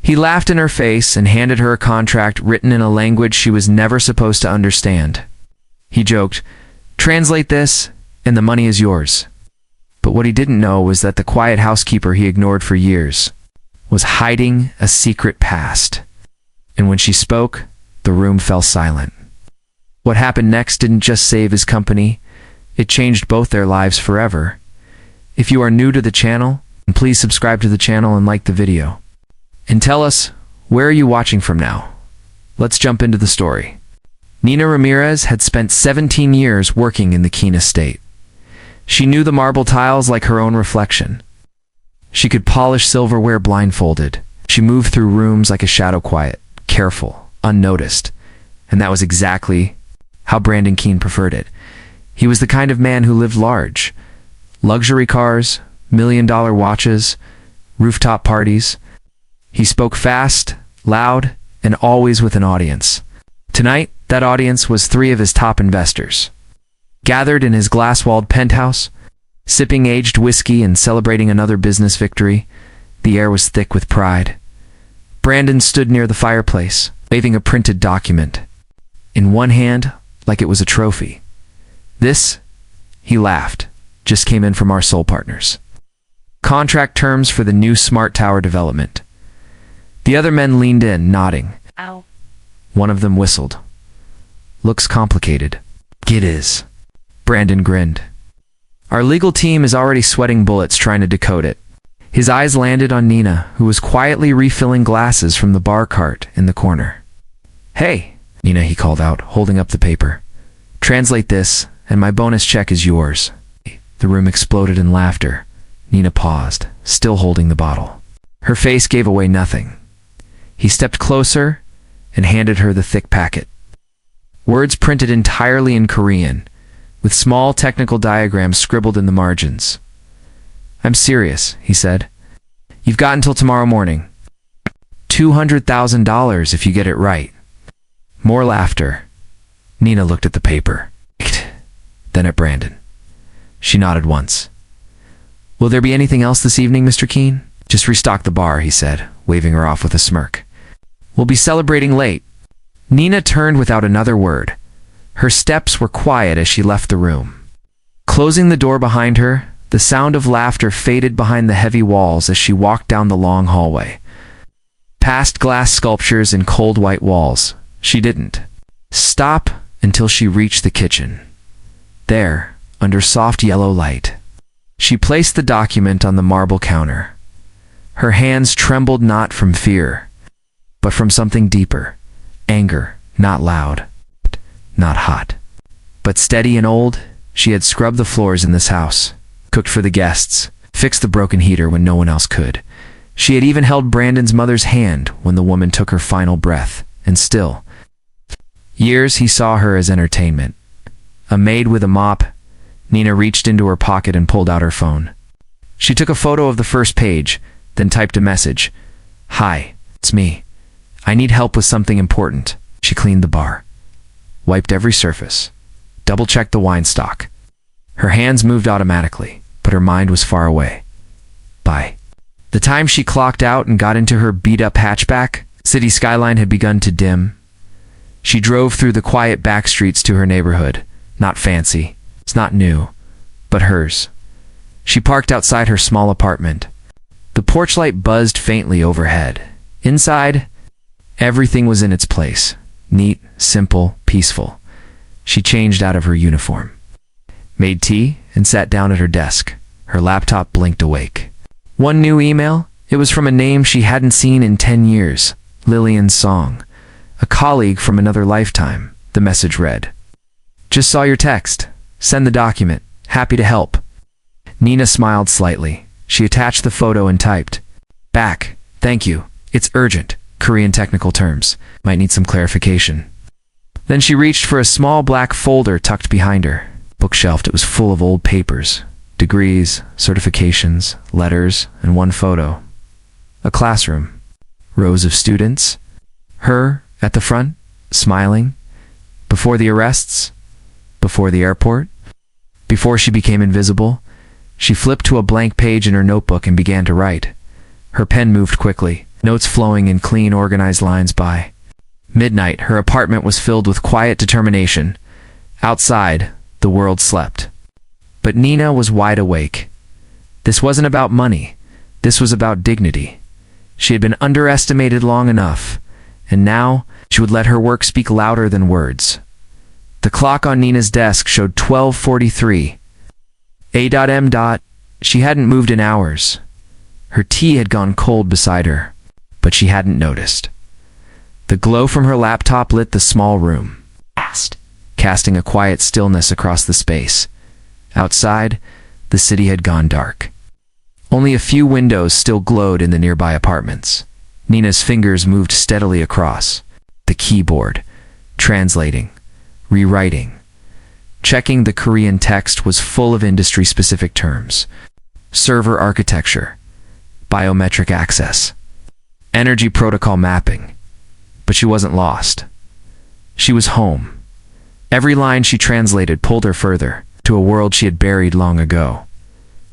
He laughed in her face and handed her a contract written in a language she was never supposed to understand. He joked, "Translate this, and the money is yours." But what he didn't know was that the quiet housekeeper he ignored for years was hiding a secret past. And when she spoke, the room fell silent. What happened next didn't just save his company, it changed both their lives forever. If you are new to the channel, please subscribe to the channel and like the video. And tell us, where are you watching from now? Let's jump into the story. Nina Ramirez had spent 17 years working in the Keene estate. She knew the marble tiles like her own reflection. She could polish silverware blindfolded. She moved through rooms like a shadow, quiet, careful, unnoticed. And that was exactly how Brandon Keene preferred it. He was the kind of man who lived large. Luxury cars, million-dollar watches, rooftop parties. He spoke fast, loud, and always with an audience. Tonight, that audience was 3 of his top investors. Gathered in his glass-walled penthouse, sipping aged whiskey and celebrating another business victory, the air was thick with pride. Brandon stood near the fireplace, waving a printed document. In one hand, like it was a trophy. This, he laughed, just came in from our soul partners. Contract terms for the new smart tower development. The other men leaned in, nodding. Ow. One of them whistled. Looks complicated. It is. Brandon grinned. Our legal team is already sweating bullets trying to decode it. His eyes landed on Nina, who was quietly refilling glasses from the bar cart in the corner. "Hey, Nina," he called out, holding up the paper. "Translate this, and my bonus check is yours." The room exploded in laughter. Nina paused, still holding the bottle. Her face gave away nothing. He stepped closer and handed her the thick packet. Words printed entirely in Korean, with small technical diagrams scribbled in the margins. "I'm serious," he said. "You've got until tomorrow morning. $200,000 if you get it right." More laughter. Nina looked at the paper, then at Brandon. She nodded once. "Will there be anything else this evening, Mr. Keene?" "Just restock the bar," he said, waving her off with a smirk. "We'll be celebrating late." Nina turned without another word. Her steps were quiet as she left the room. Closing the door behind her, the sound of laughter faded behind the heavy walls as she walked down the long hallway. Past glass sculptures and cold white walls, she didn't stop until she reached the kitchen. There, under soft yellow light, she placed the document on the marble counter. Her hands trembled not from fear, but from something deeper. Anger, not loud, not hot, but steady and old. She had scrubbed the floors in this house, cooked for the guests, fixed the broken heater when no one else could. She had even held Brandon's mother's hand when the woman took her final breath, and still, years he saw her as entertainment. A maid with a mop. Nina reached into her pocket and pulled out her phone. She took a photo of the first page, then typed a message. "Hi, it's me. I need help with something important." She cleaned the bar, wiped every surface, double-checked the wine stock. Her hands moved automatically, but her mind was far away. By the time she clocked out and got into her beat-up hatchback, city skyline had begun to dim. She drove through the quiet back streets to her neighborhood. Not fancy, it's not new, but hers. She parked outside her small apartment. The porch light buzzed faintly overhead. Inside, everything was in its place. Neat, simple, peaceful. She changed out of her uniform, made tea, and sat down at her desk. Her laptop blinked awake. One new email. It was from a name she hadn't seen in 10 years. Lillian Song. A colleague from another lifetime. The message read, "Just saw your text. Send the document. Happy to help." Nina smiled slightly. She attached the photo and typed, "Back. Thank you. It's urgent. Korean technical terms. Might need some clarification." Then she reached for a small black folder tucked behind her. Bookshelved, it was full of old papers, degrees, certifications, letters, and one photo. A classroom. Rows of students. Her at the front, smiling. Before the arrests. Before the airport. Before she became invisible. She flipped to a blank page in her notebook and began to write. Her pen moved quickly. notes flowing in clean, organized lines by midnight. Her apartment was filled with quiet determination. Outside, the world slept. But Nina was wide awake. This wasn't about money. This was about dignity. She had been underestimated long enough, and now she would let her work speak louder than words. The clock on Nina's desk showed 12:43. A.M. She hadn't moved in hours. Her tea had gone cold beside her, but she hadn't noticed. The glow from her laptop lit the small room, casting a quiet stillness across the space. Outside, the city had gone dark. Only a few windows still glowed in the nearby apartments. Nina's fingers moved steadily across the keyboard, translating, rewriting. Checking the Korean text was full of industry-specific terms. Server architecture, biometric access, energy protocol mapping. But she wasn't lost. She was home. Every line she translated pulled her further to a world she had buried long ago.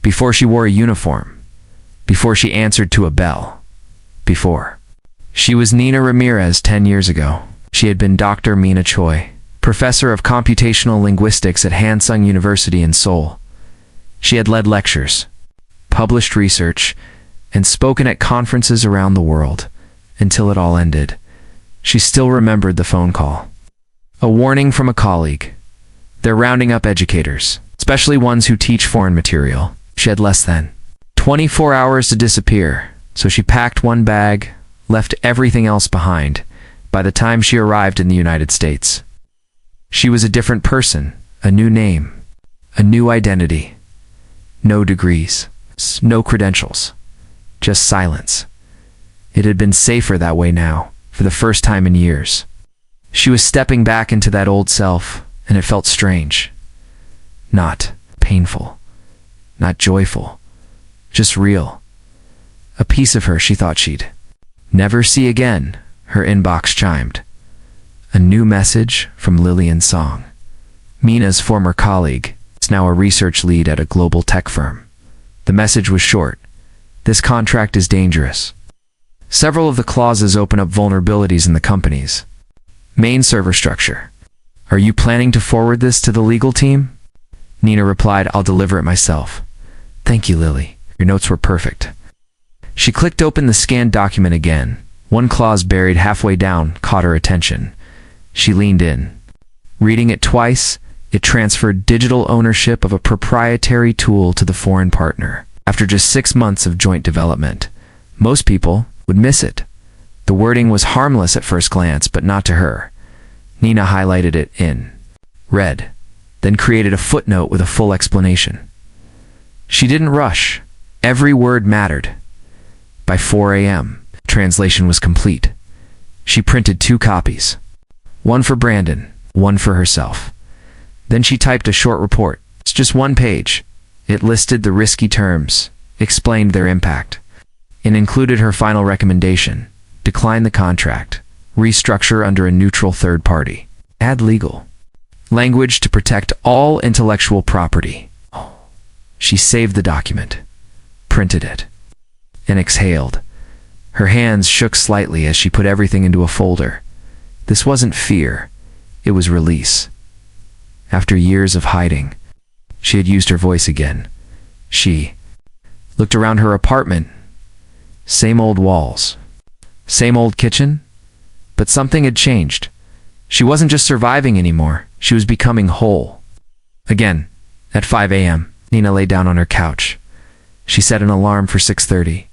Before she wore a uniform. Before she answered to a bell. Before. She was Nina Ramirez 10 years ago. She had been Dr. Mina Choi, professor of computational linguistics at Hansung University in Seoul. She had led lectures, published research, and spoken at conferences around the world, until it all ended. She still remembered the phone call. A warning from a colleague. They're rounding up educators, especially ones who teach foreign material. She had less than 24 hours to disappear, so she packed one bag, left everything else behind, by the time she arrived in the United States. She was a different person, a new name, a new identity. No degrees, no credentials, just silence. It had been safer that way now, for the first time in years. She was stepping back into that old self, and it felt strange. Not painful, not joyful, just real. A piece of her she thought she'd never see again. Her inbox chimed. A new message from Lillian Song. Mina's former colleague is now a research lead at a global tech firm. The message was short. This contract is dangerous. Several of the clauses open up vulnerabilities in the company's main server structure. Are you planning to forward this to the legal team? Nina replied, I'll deliver it myself. Thank you, Lily. Your notes were perfect. She clicked open the scanned document again. One clause buried halfway down caught her attention. She leaned in. Reading it twice, it transferred digital ownership of a proprietary tool to the foreign partner. After just 6 months of joint development, most people would miss it. The wording was harmless at first glance, but not to her. Nina highlighted it in red, then created a footnote with a full explanation. She didn't rush. Every word mattered. By 4 a.m., translation was complete. She printed 2 copies. One for Brandon, one for herself. Then she typed a short report. It's just 1 page. It listed the risky terms, explained their impact, and included her final recommendation. Decline the contract. Restructure under a neutral third party. Add legal language to protect all intellectual property. She saved the document, printed it, and exhaled. Her hands shook slightly as she put everything into a folder. This wasn't fear, it was release. After years of hiding, she had used her voice again. She looked around her apartment. Same old walls, same old kitchen, but something had changed. She wasn't just surviving anymore, she was becoming whole. Again, at 5 a.m., Nina lay down on her couch. She set an alarm for 6:30.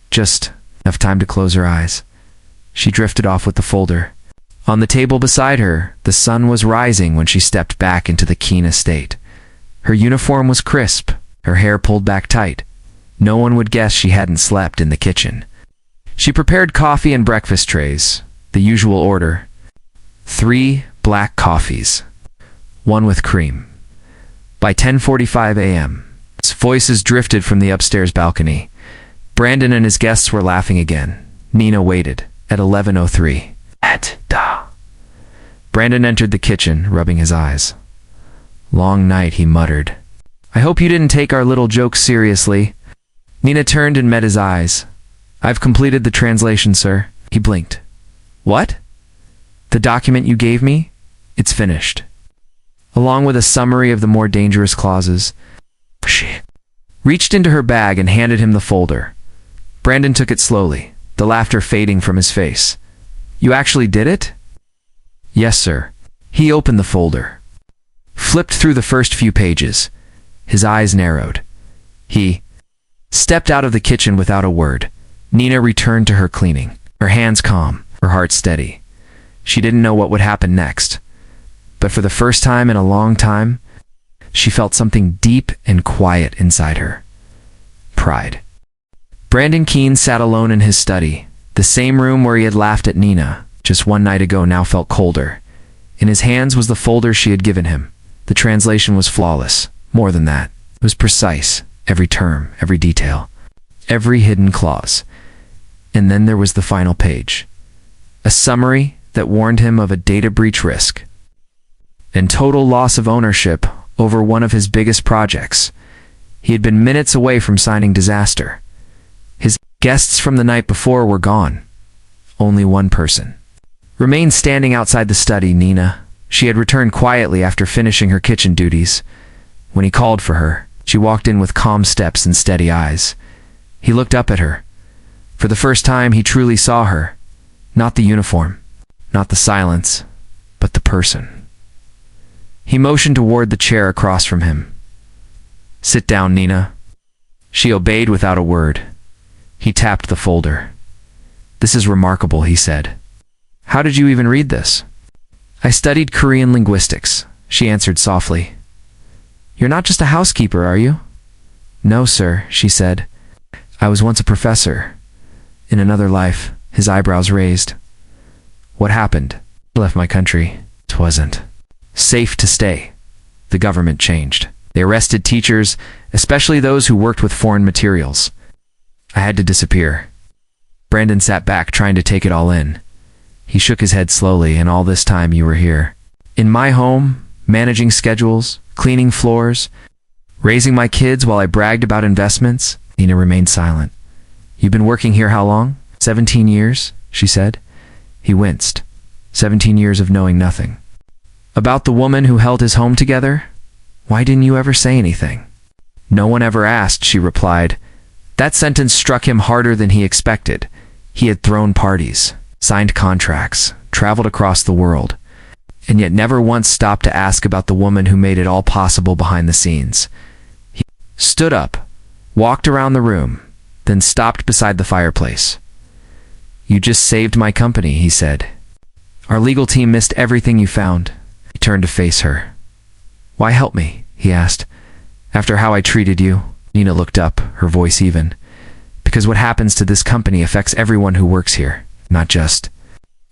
Just enough time to close her eyes. She drifted off with the folder. On the table beside her, the sun was rising when she stepped back into the Keene estate. Her uniform was crisp, her hair pulled back tight. No one would guess she hadn't slept in the kitchen. She prepared coffee and breakfast trays, the usual order. 3 black coffees, 1 with cream. By 10:45 a.m., voices drifted from the upstairs balcony. Brandon and his guests were laughing again. Nina waited. At 11:03. Brandon entered the kitchen, rubbing his eyes. Long night, he muttered. I hope you didn't take our little joke seriously. Nina turned and met his eyes. I've completed the translation, sir. He blinked. What? The document you gave me? It's finished. Along with a summary of the more dangerous clauses. She reached into her bag and handed him the folder. Brandon took it slowly, the laughter fading from his face. You actually did it? Yes, sir. He opened the folder, flipped through the first few pages. His eyes narrowed. He stepped out of the kitchen without a word. Nina returned to her cleaning, her hands calm, her heart steady. She didn't know what would happen next, but for the first time in a long time, she felt something deep and quiet inside her. Pride. Brandon Keene sat alone in his study. The same room where he had laughed at Nina just one night ago now felt colder. In his hands was the folder she had given him. The translation was flawless. More than that, it was precise. Every term, every detail, every hidden clause. And then there was the final page. A summary that warned him of a data breach risk and total loss of ownership over one of his biggest projects. He had been minutes away from signing disaster. His guests from the night before were gone. Only one person remained standing outside the study, Nina. She had returned quietly after finishing her kitchen duties. When he called for her, she walked in with calm steps and steady eyes. He looked up at her. For the first time, he truly saw her. Not the uniform, not the silence, but the person. He motioned toward the chair across from him. Sit down, Nina. She obeyed without a word. He tapped the folder. This is remarkable, he said. How did you even read this? I studied Korean linguistics, she answered softly. You're not just a housekeeper, are you? No, sir, she said. I was once a professor. In another life, his eyebrows raised. What happened? I left my country. It wasn't safe to stay. The government changed. They arrested teachers, especially those who worked with foreign materials. I had to disappear. Brandon sat back, trying to take it all in. He shook his head slowly, and all this time you were here. In my home, managing schedules, cleaning floors, raising my kids while I bragged about investments. Nina remained silent. You've been working here how long? 17 years, she said. He winced. 17 years of knowing nothing. About the woman who held his home together? Why didn't you ever say anything? No one ever asked, she replied. That sentence struck him harder than he expected. He had thrown parties, signed contracts, traveled across the world, and yet never once stopped to ask about the woman who made it all possible behind the scenes. He stood up, walked around the room, then stopped beside the fireplace. You just saved my company, he said. Our legal team missed everything you found. He turned to face her. Why help me? He asked. After how I treated you. Nina looked up, her voice even. Because what happens to this company affects everyone who works here, not just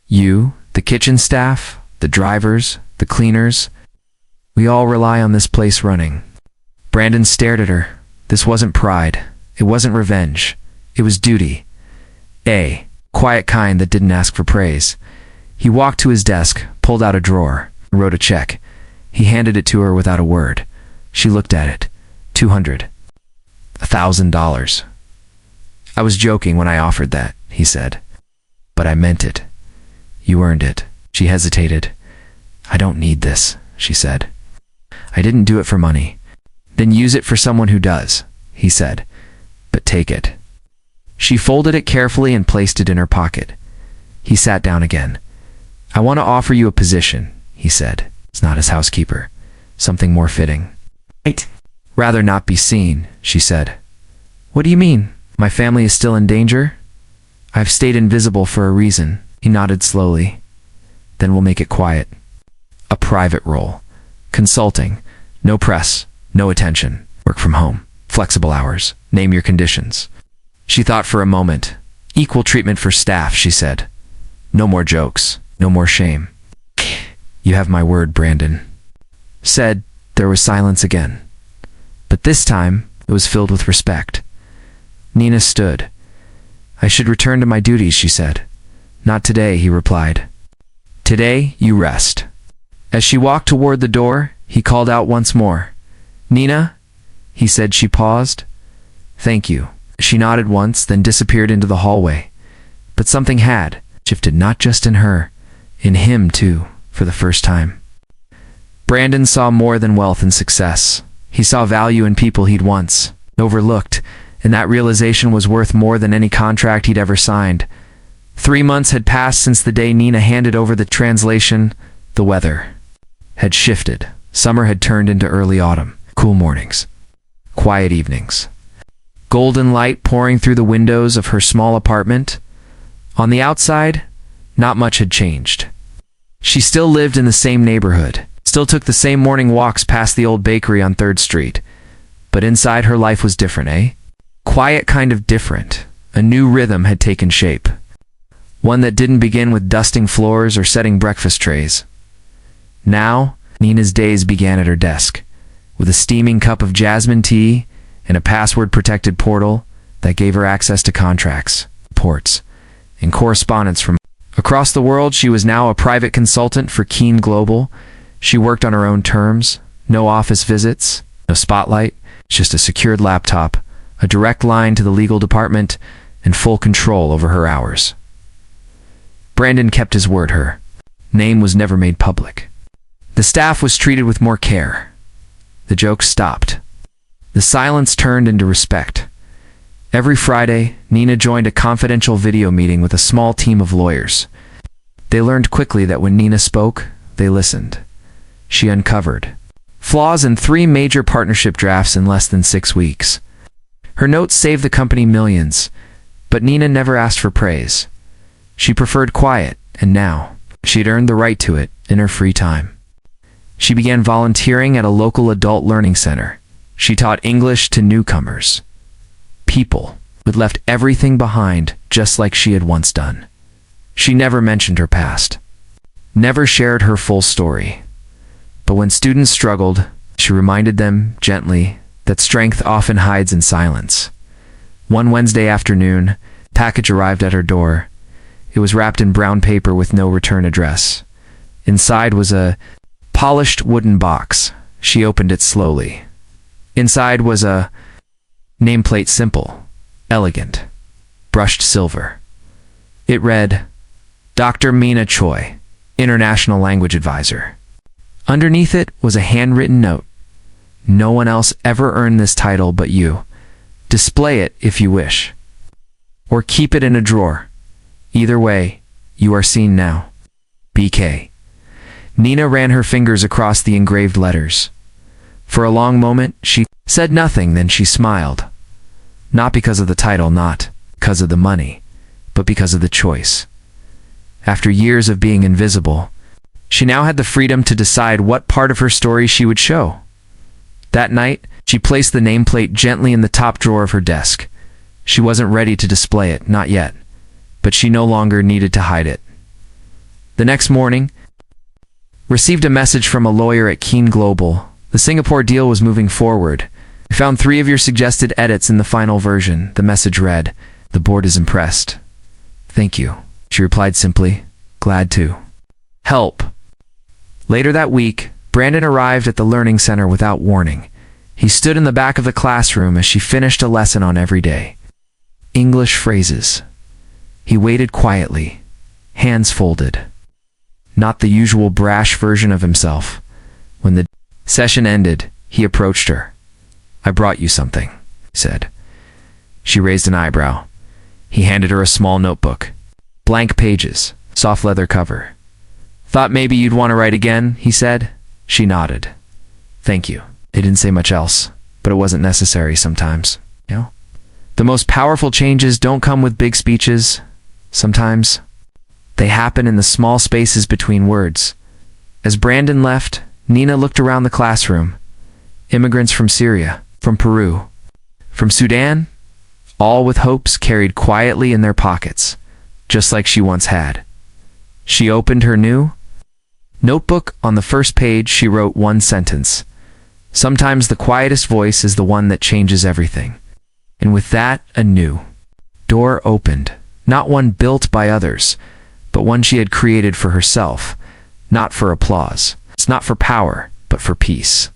you, the kitchen staff, the drivers, the cleaners. We all rely on this place running. Brandon stared at her. This wasn't pride. It wasn't revenge. It was duty. A quiet kind that didn't ask for praise. He walked to his desk, pulled out a drawer, and wrote a check. He handed it to her without a word. She looked at it. $200. $1,000. I was joking when I offered that, he said. But I meant it. You earned it. She hesitated. I don't need this, she said. I didn't do it for money. Then use it for someone who does, he said. But take it. She folded it carefully and placed it in her pocket. He sat down again. I want to offer you a position, he said. It's not as housekeeper. Something more fitting. Wait. Rather not be seen, she said. What do you mean? My family is still in danger? I've stayed invisible for a reason. He nodded slowly. Then we'll make it quiet. A private role. Consulting. No press. No attention. Work from home. Flexible hours. Name your conditions. She thought for a moment. Equal treatment for staff, she said. No more jokes. No more shame. You have my word, Brandon. Said. There was silence again. But this time, it was filled with respect. Nina stood. I should return to my duties, she said. Not today, he replied. Today, you rest. As she walked toward the door, he called out once more. Nina? He said. She paused. Thank you. She nodded once, then disappeared into the hallway. But something had shifted, not just in her, in him too, for the first time. Brandon saw more than wealth and success. He saw value in people he'd once overlooked, and that realization was worth more than any contract he'd ever signed. 3 months had passed since the day Nina handed over the translation. The weather had shifted. Summer had turned into early autumn. Cool mornings, quiet evenings, golden light pouring through the windows of her small apartment. On the outside, not much had changed. She still lived in the same neighborhood, still took the same morning walks past the old bakery on 3rd Street. But inside, her life was different, eh? Quiet kind of different. A new rhythm had taken shape. One that didn't begin with dusting floors or setting breakfast trays. Now, Nina's days began at her desk, with a steaming cup of jasmine tea and a password-protected portal that gave her access to contracts, reports, and correspondence from across the world. She was now a private consultant for Keen Global. She worked on her own terms, no office visits, no spotlight, just a secured laptop, a direct line to the legal department, and full control over her hours. Brandon kept his word. Her name was never made public. The staff was treated with more care. The jokes stopped. The silence turned into respect. Every Friday, Nina joined a confidential video meeting with a small team of lawyers. They learned quickly that when Nina spoke, they listened. She uncovered flaws in 3 major partnership drafts in less than 6 weeks. Her notes saved the company millions, but Nina never asked for praise. She preferred quiet, and now she'd earned the right to it in her free time. She began volunteering at a local adult learning center. She taught English to newcomers, people who'd left everything behind, just like she had once done. She never mentioned her past, never shared her full story. But when students struggled, she reminded them gently that strength often hides in silence. One Wednesday afternoon, a package arrived at her door. It was wrapped in brown paper with no return address. Inside was a polished wooden box. She opened it slowly. Inside was a nameplate, simple, elegant, brushed silver. It read, Dr. Mina Choi, International Language Advisor. Underneath it was a handwritten note. No one else ever earned this title but you. Display it if you wish, or keep it in a drawer. Either way, you are seen now. BK. Nina ran her fingers across the engraved letters. For a long moment, she said nothing, then she smiled. Not because of the title, not because of the money, but because of the choice. After years of being invisible, she now had the freedom to decide what part of her story she would show. That night, she placed the nameplate gently in the top drawer of her desk. She wasn't ready to display it, not yet, but she no longer needed to hide it. The next morning, received a message from a lawyer at Keen Global. The Singapore deal was moving forward. We found 3 of your suggested edits in the final version. The message read, the board is impressed. Thank you. She replied simply, glad to help. Later that week, Brandon arrived at the learning center without warning. He stood in the back of the classroom as she finished a lesson on everyday English phrases. He waited quietly, hands folded. Not the usual brash version of himself. When the session ended, he approached her. I brought you something, he said. She raised an eyebrow. He handed her a small notebook. Blank pages, soft leather cover. Thought maybe you'd want to write again, he said. She nodded. Thank you. He didn't say much else, but it wasn't necessary sometimes, you know? The most powerful changes don't come with big speeches. Sometimes they happen in the small spaces between words. As Brandon left, Nina looked around the classroom. Immigrants from Syria, from Peru, from Sudan, all with hopes carried quietly in their pockets, just like she once had. She opened her new notebook. On the first page, she wrote one sentence. Sometimes the quietest voice is the one that changes everything. And with that, a new door opened. Not one built by others, but one she had created for herself. Not for applause. It's not for power, but for peace.